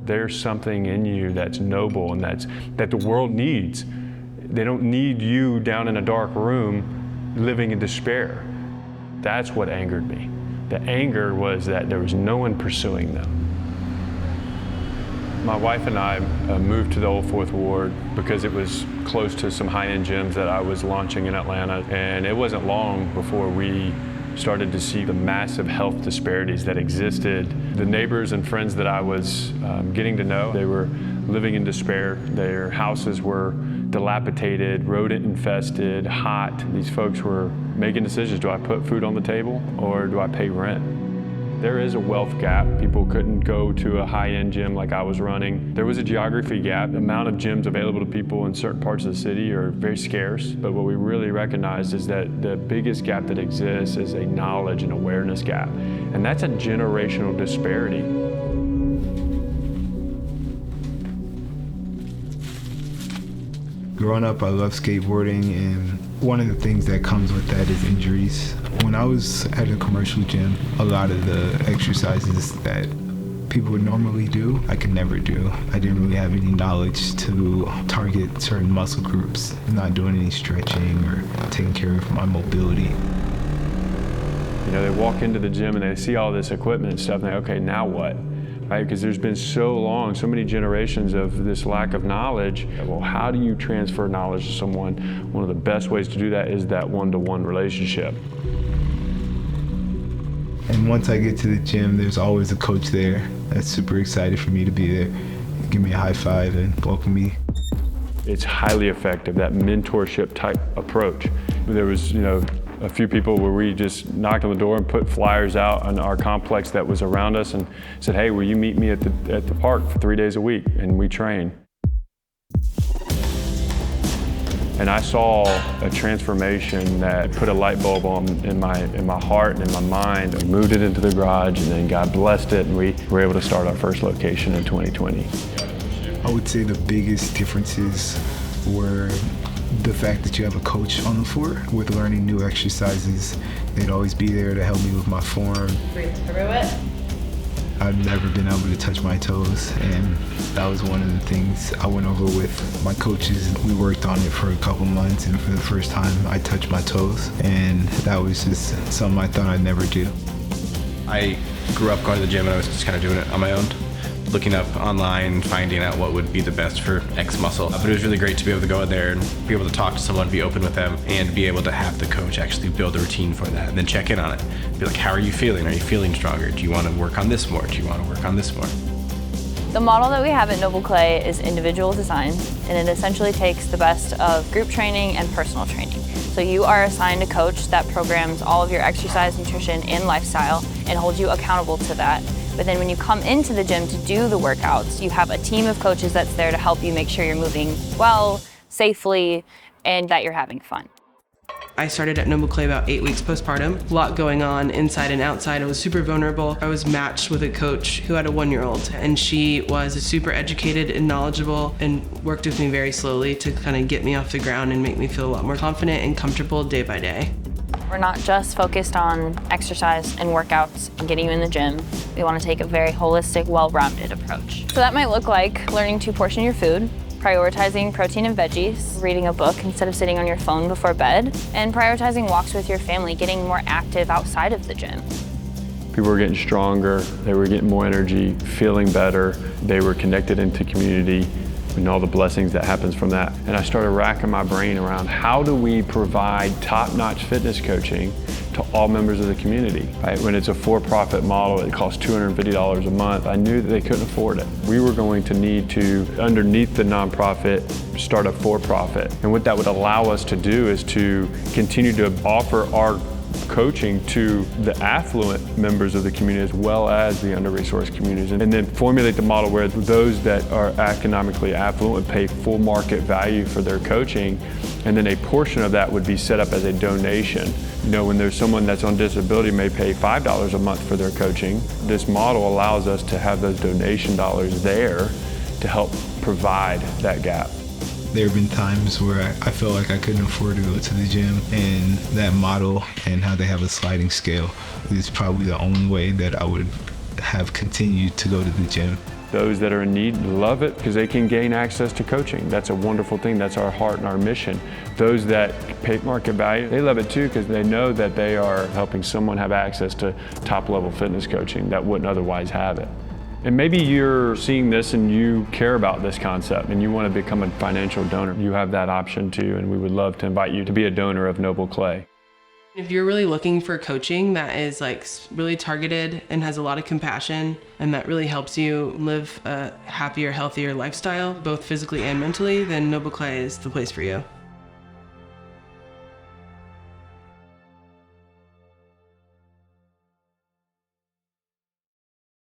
There's something in you that's noble and that the world needs. They don't need you down in a dark room living in despair. That's what angered me. The anger was that there was no one pursuing them. My wife and I moved to the Old Fourth Ward because it was close to some high-end gyms that I was launching in Atlanta, and it wasn't long before we started to see the massive health disparities that existed. The neighbors and friends that I was getting to know, they were living in despair. Their houses were dilapidated, rodent infested, hot. These folks were making decisions. Do I put food on the table or do I pay rent? There is a wealth gap. People couldn't go to a high-end gym like I was running. There was a geography gap. The amount of gyms available to people in certain parts of the city are very scarce. But what we really recognized is that the biggest gap that exists is a knowledge and awareness gap. And that's a generational disparity. Growing up, I love skateboarding, and one of the things that comes with that is injuries. When I was at a commercial gym, a lot of the exercises that people would normally do, I could never do. I didn't really have any knowledge to target certain muscle groups, not doing any stretching or taking care of my mobility. You know, they walk into the gym and they see all this equipment and stuff, and they, okay, now what? Right? Because there's been so long, so many generations of this lack of knowledge. Well, how do you transfer knowledge to someone? One of the best ways to do that is that one-to-one relationship. And once I get to the gym, there's always a coach there that's super excited for me to be there. Give me a high five and welcome me. It's highly effective, that mentorship type approach. There was, a few people where we just knocked on the door and put flyers out on our complex that was around us and said, hey, will you meet me at the park for 3 days a week? And we train. And I saw a transformation that put a light bulb on in my heart and in my mind. We moved it into the garage, and then God blessed it, and we were able to start our first location in 2020. I would say the biggest differences were the fact that you have a coach on the floor with learning new exercises. They'd always be there to help me with my form. Breathe through it. I've never been able to touch my toes, and that was one of the things I went over with my coaches. We worked on it for a couple months, and for the first time I touched my toes, and that was just something I thought I'd never do. I grew up going to the gym and I was just kind of doing it on my own, looking up online, finding out what would be the best for X muscle. But it was really great to be able to go in there and be able to talk to someone, be open with them, and be able to have the coach actually build a routine for that and then check in on it. Be like, how are you feeling? Are you feeling stronger? Do you want to work on this more? Do you want to work on this more? The model that we have at Noble Clay is individual design, and it essentially takes the best of group training and personal training. So you are assigned a coach that programs all of your exercise, nutrition, and lifestyle and holds you accountable to that. But then when you come into the gym to do the workouts, you have a team of coaches that's there to help you make sure you're moving well, safely, and that you're having fun. I started at Noble Clay about 8 weeks postpartum. A lot going on inside and outside. I was super vulnerable. I was matched with a coach who had a 1-year-old, and she was super educated and knowledgeable and worked with me very slowly to kind of get me off the ground and make me feel a lot more confident and comfortable day by day. We're not just focused on exercise and workouts and getting you in the gym. We want to take a very holistic, well-rounded approach. So that might look like learning to portion your food, prioritizing protein and veggies, reading a book instead of sitting on your phone before bed, and prioritizing walks with your family, getting more active outside of the gym. People were getting stronger, they were getting more energy, feeling better, they were connected into community and all the blessings that happens from that. And I started racking my brain around how do we provide top-notch fitness coaching to all members of the community, right? When it's a for-profit model, it costs $250 a month. I knew that they couldn't afford it. We were going to need to, underneath the nonprofit, start a for-profit. And what that would allow us to do is to continue to offer our coaching to the affluent members of the community as well as the under-resourced communities, and then formulate the model where those that are economically affluent would pay full market value for their coaching, and then a portion of that would be set up as a donation. When there's someone that's on disability may pay $5 a month for their coaching, this model allows us to have those donation dollars there to help provide that gap. There have been times where I felt like I couldn't afford to go to the gym, and that model and how they have a sliding scale is probably the only way that I would have continued to go to the gym. Those that are in need love it because they can gain access to coaching. That's a wonderful thing. That's our heart and our mission. Those that pay market value, they love it too because they know that they are helping someone have access to top-level fitness coaching that wouldn't otherwise have it. And maybe you're seeing this and you care about this concept and you want to become a financial donor. You have that option too, and we would love to invite you to be a donor of Noble Clay. If you're really looking for coaching that is like really targeted and has a lot of compassion and that really helps you live a happier, healthier lifestyle, both physically and mentally, then Noble Clay is the place for you.